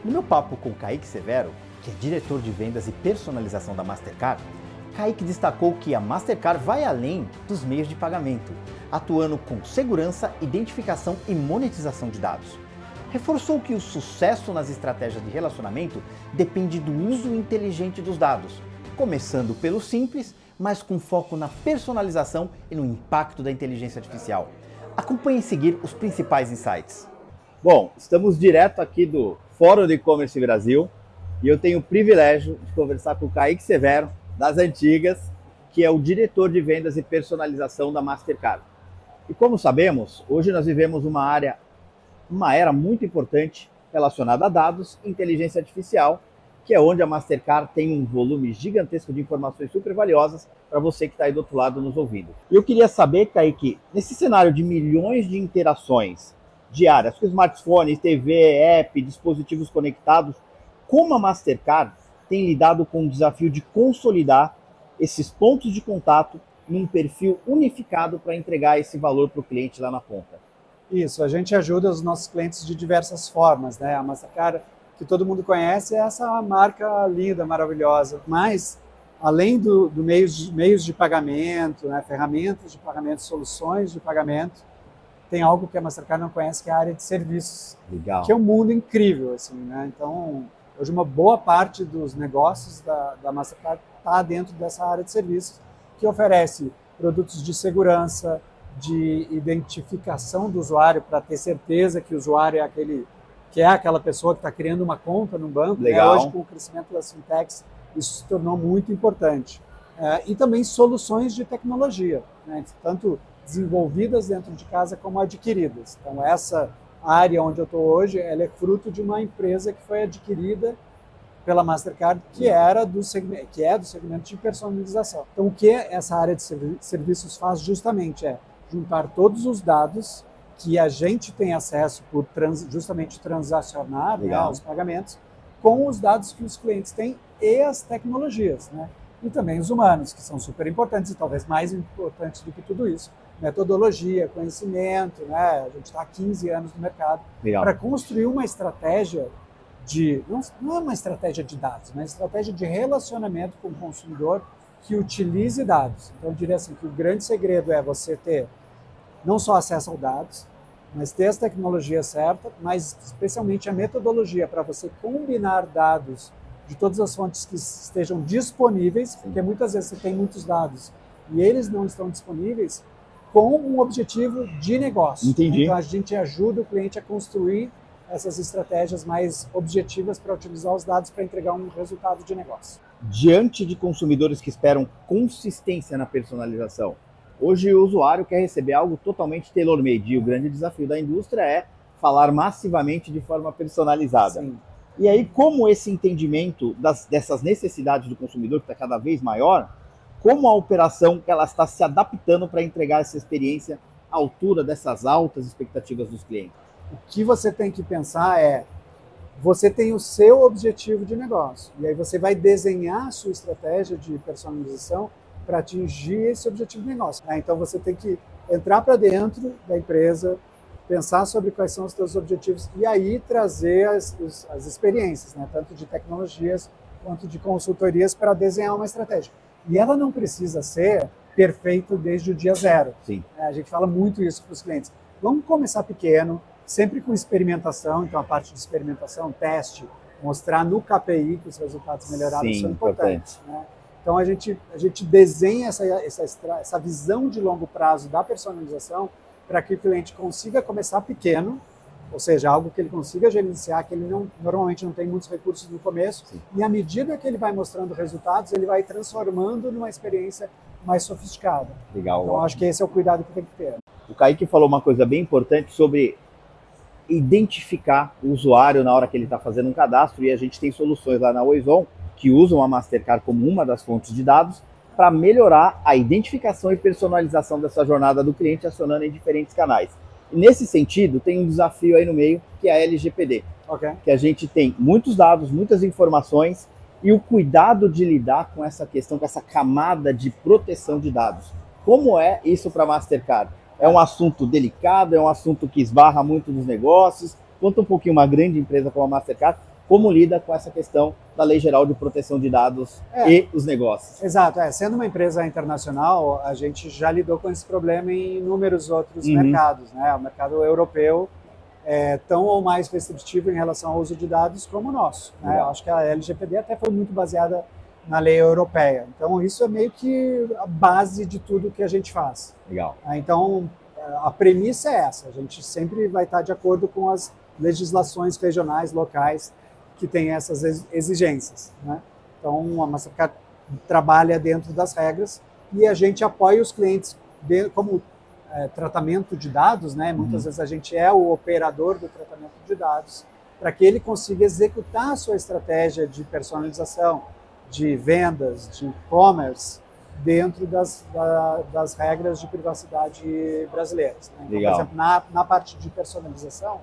No meu papo com o Kaique Severo, que é diretor de vendas e personalização da Mastercard, Kaique destacou que a Mastercard vai além dos meios de pagamento, atuando com segurança, identificação e monetização de dados. Reforçou que o sucesso nas estratégias de relacionamento depende do uso inteligente dos dados, começando pelo simples, mas com foco na personalização e no impacto da inteligência artificial. Acompanhe em seguir os principais insights. Bom, estamos direto aqui do Fórum de E-Commerce Brasil e eu tenho o privilégio de conversar com o Kaique Severo, das antigas, que é o diretor de vendas e personalização da Mastercard. E como sabemos, hoje nós vivemos uma era muito importante relacionada a dados e inteligência artificial, que é onde a Mastercard tem um volume gigantesco de informações super valiosas para você que está aí do outro lado nos ouvindo. E eu queria saber, Kaique, nesse cenário de milhões de interações diárias, com smartphones, TV, app, dispositivos conectados, como a Mastercard tem lidado com o desafio de consolidar esses pontos de contato num perfil unificado para entregar esse valor para o cliente lá na ponta? Isso, a gente ajuda os nossos clientes de diversas formas, né? A Mastercard, que todo mundo conhece, é essa marca linda, maravilhosa, mas além do meios de pagamento, né? Ferramentas de pagamento, soluções de pagamento, tem algo que a Mastercard não conhece, que é a área de serviços. Legal. Que é um mundo incrível, assim, né? Então, hoje uma boa parte dos negócios da Mastercard está dentro dessa área de serviços, que oferece produtos de segurança, de identificação do usuário, para ter certeza que o usuário é aquela pessoa que está criando uma conta no banco. Legal. Hoje, com o crescimento das fintechs, isso se tornou muito importante. E também soluções de tecnologia, né? Tanto desenvolvidas dentro de casa como adquiridas. Então, essa área onde eu estou hoje, ela é fruto de uma empresa que foi adquirida pela Mastercard, que é do segmento de personalização. Então, o que essa área de serviços faz justamente é juntar todos os dados que a gente tem acesso por justamente transacionar, né, os pagamentos, com os dados que os clientes têm e as tecnologias, né? E também os humanos, que são super importantes e talvez mais importantes do que tudo isso. Metodologia, conhecimento, né? A gente está há 15 anos no mercado para construir uma estratégia não é uma estratégia de dados, mas uma estratégia de relacionamento com o consumidor que utilize dados. Então, eu diria assim, que o grande segredo é você ter não só acesso aos dados, mas ter as tecnologias certas, mas especialmente a metodologia para você combinar dados de todas as fontes que estejam disponíveis, porque muitas vezes você tem muitos dados e eles não estão disponíveis, com um objetivo de negócio. Entendi. Então, a gente ajuda o cliente a construir essas estratégias mais objetivas para utilizar os dados para entregar um resultado de negócio. Diante de consumidores que esperam consistência na personalização, hoje o usuário quer receber algo totalmente tailor-made e o grande desafio da indústria é falar massivamente de forma personalizada. Sim. E aí, como esse entendimento dessas necessidades do consumidor, que está cada vez maior, como a operação ela está se adaptando para entregar essa experiência à altura dessas altas expectativas dos clientes? O que você tem que pensar é, você tem o seu objetivo de negócio, e aí você vai desenhar a sua estratégia de personalização para atingir esse objetivo de negócio. Então você tem que entrar para dentro da empresa, pensar sobre quais são os seus objetivos e aí trazer as experiências, né? Tanto de tecnologias quanto de consultorias para desenhar uma estratégia. E ela não precisa ser perfeita desde o dia zero. Sim. A gente fala muito isso para os clientes. Vamos começar pequeno, sempre com experimentação, então a parte de experimentação, teste, mostrar no KPI que os resultados melhorados são importantes. Né? Então a gente desenha essa visão de longo prazo da personalização para que o cliente consiga começar pequeno, ou seja, algo que ele consiga gerenciar, que ele normalmente não tem muitos recursos no começo, sim, e à medida que ele vai mostrando resultados, ele vai transformando numa experiência mais sofisticada. Legal. Então acho que esse é o cuidado que tem que ter. O Kaique falou uma coisa bem importante sobre identificar o usuário na hora que ele está fazendo um cadastro, e a gente tem soluções lá na Oizon que usam a Mastercard como uma das fontes de dados para melhorar a identificação e personalização dessa jornada do cliente, acionando em diferentes canais. E nesse sentido, tem um desafio aí no meio, que é a LGPD, que a gente tem muitos dados, muitas informações, e o cuidado de lidar com essa questão, com essa camada de proteção de dados. Como é isso para a Mastercard? É um assunto delicado, é um assunto que esbarra muito nos negócios? Conta um pouquinho, uma grande empresa como a Mastercard, como lida com essa questão da Lei Geral de Proteção de Dados e os negócios. Exato, sendo uma empresa internacional, a gente já lidou com esse problema em inúmeros outros mercados, né? O mercado europeu é tão ou mais restritivo em relação ao uso de dados como o nosso, né? Acho que a LGPD até foi muito baseada na lei europeia. Então, isso é meio que a base de tudo que a gente faz. Legal. Então, a premissa é essa. A gente sempre vai estar de acordo com as legislações regionais, locais, que têm essas exigências, né? Então, a Mastercard trabalha dentro das regras e a gente apoia os clientes como tratamento de dados, né? Muitas vezes a gente é o operador do tratamento de dados para que ele consiga executar a sua estratégia de personalização, de vendas, de e-commerce, dentro das regras de privacidade brasileiras, né? Então, por exemplo, na parte de personalização,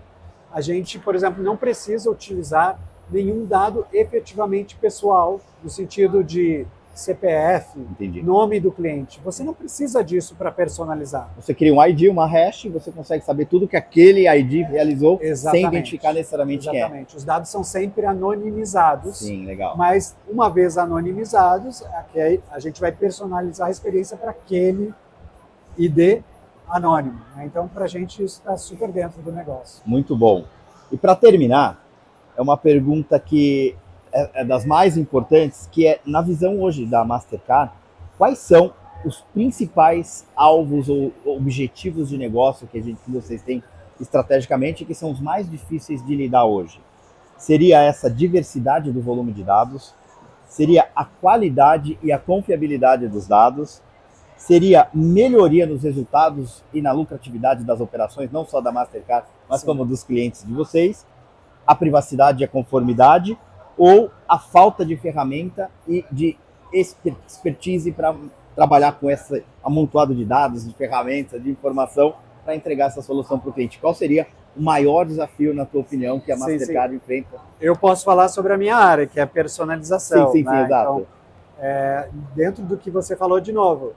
a gente, por exemplo, não precisa utilizar nenhum dado efetivamente pessoal, no sentido de CPF, nome do cliente. Você não precisa disso para personalizar. Você cria um ID, uma hash, você consegue saber tudo que aquele ID realizou sem identificar necessariamente quem é. Exatamente. Os dados são sempre anonimizados. Sim, legal. Mas, uma vez anonimizados, a gente vai personalizar a experiência para aquele ID anônimo, né? Então, para a gente, isso está super dentro do negócio. Muito bom. E para terminar, é uma pergunta que é das mais importantes, que é, na visão hoje da Mastercard, quais são os principais alvos ou objetivos de negócio que vocês têm estrategicamente e que são os mais difíceis de lidar hoje? Seria essa diversidade do volume de dados? Seria a qualidade e a confiabilidade dos dados? Seria melhoria nos resultados e na lucratividade das operações, não só da Mastercard, mas como dos clientes de vocês? A privacidade e a conformidade? Ou a falta de ferramenta e de expertise para trabalhar com esse amontoado de dados, de ferramentas, de informação para entregar essa solução para o cliente? Qual seria o maior desafio, na tua opinião, que a Mastercard enfrenta? Eu posso falar sobre a minha área, que é a personalização. Sim, exato. Então, dentro do que você falou de novo,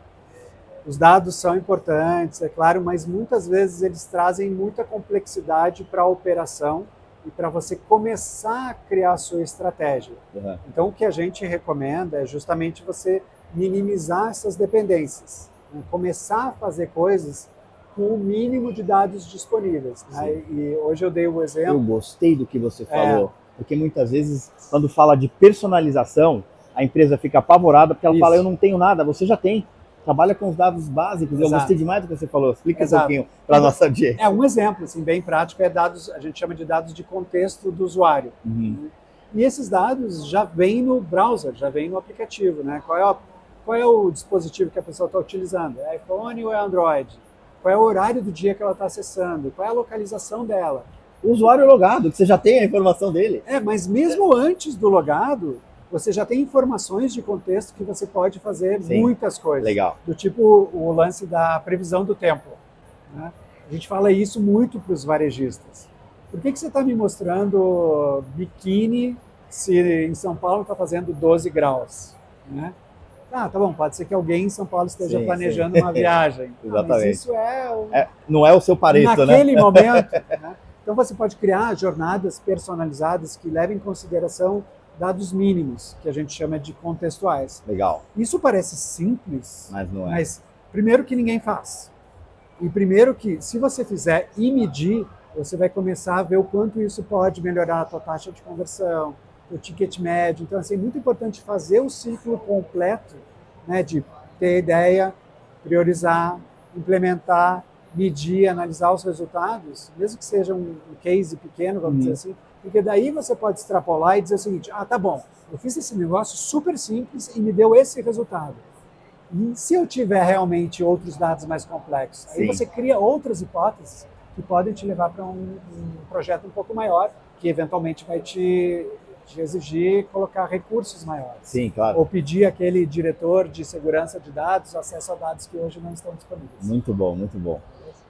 os dados são importantes, é claro, mas muitas vezes eles trazem muita complexidade para a operação e para você começar a criar a sua estratégia. Então, o que a gente recomenda é justamente você minimizar essas dependências, né? Começar a fazer coisas com o mínimo de dados disponíveis, né? E hoje eu dei o exemplo... Eu gostei do que você falou, porque muitas vezes, quando fala de personalização, a empresa fica apavorada porque ela fala, eu não tenho nada, você já tem. Trabalha com os dados básicos. Eu gostei demais do que você falou. Explica um pouquinho para a nossa audiência. Um exemplo assim, bem prático é dados, a gente chama de dados de contexto do usuário. E esses dados já vêm no browser, já vêm no aplicativo, né? Qual é o dispositivo que a pessoa está utilizando? É iPhone ou é Android? Qual é o horário do dia que ela está acessando? Qual é a localização dela? O usuário logado, que você já tem a informação dele. Mas mesmo antes do logado, você já tem informações de contexto que você pode fazer muitas coisas. Legal. Do tipo o lance da previsão do tempo, né? A gente fala isso muito para os varejistas. Por que você está me mostrando biquíni se em São Paulo está fazendo 12 graus? Né? Tá bom, pode ser que alguém em São Paulo esteja planejando uma viagem. Exatamente. Mas isso não é o seu Pareto, naquele momento. Né? Então você pode criar jornadas personalizadas que levem em consideração dados mínimos, que a gente chama de contextuais. Legal. Isso parece simples, mas não é. Mas primeiro que ninguém faz. E primeiro que, se você fizer e medir, você vai começar a ver o quanto isso pode melhorar a tua taxa de conversão, o ticket médio. Então, assim, é muito importante fazer o ciclo completo, né, de ter ideia, priorizar, implementar, medir, analisar os resultados, mesmo que seja um case pequeno, vamos dizer assim, porque daí você pode extrapolar e dizer o seguinte, tá bom, eu fiz esse negócio super simples e me deu esse resultado. E se eu tiver realmente outros dados mais complexos? Aí você cria outras hipóteses que podem te levar para um projeto um pouco maior, que eventualmente vai te exigir colocar recursos maiores. Sim, claro. Ou pedir aquele diretor de segurança de dados acesso a dados que hoje não estão disponíveis. Muito bom, muito bom.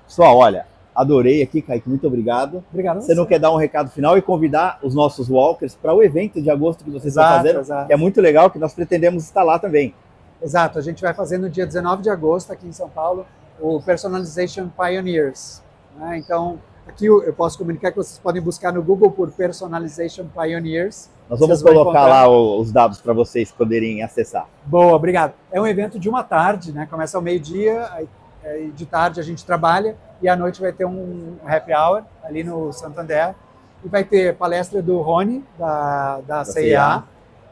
Pessoal, olha, adorei aqui, Kaique, muito obrigado. Obrigado. Você não quer dar um recado final e convidar os nossos walkers para o evento de agosto que vocês estão fazendo? Que é muito legal, que nós pretendemos estar lá também. Exato, a gente vai fazer no dia 19 de agosto aqui em São Paulo o Personalization Pioneers, né? Então, Aqui eu posso comunicar que vocês podem buscar no Google por Personalization Pioneers. Nós vamos colocar lá os dados para vocês poderem acessar. Boa, obrigado. É um evento de uma tarde, né? Começa ao meio-dia, de tarde a gente trabalha e à noite vai ter um happy hour ali no Santander. E vai ter palestra do Rony, da CIA,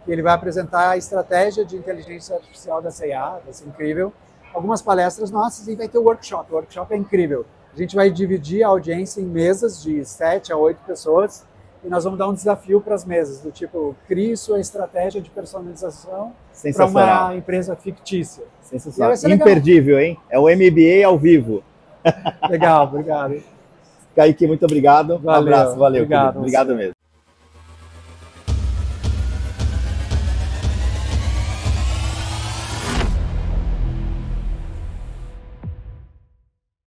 que ele vai apresentar a estratégia de inteligência artificial da CIA, vai ser incrível. Algumas palestras nossas e vai ter o workshop. O workshop é incrível. A gente vai dividir a audiência em mesas de 7 a 8 pessoas e nós vamos dar um desafio para as mesas, do tipo, crie sua estratégia de personalização para uma empresa fictícia. Sensacional. Imperdível, hein? É o MBA ao vivo. Legal, obrigado. Kaique, muito obrigado. Valeu, um abraço, valeu. Obrigado Obrigado mesmo.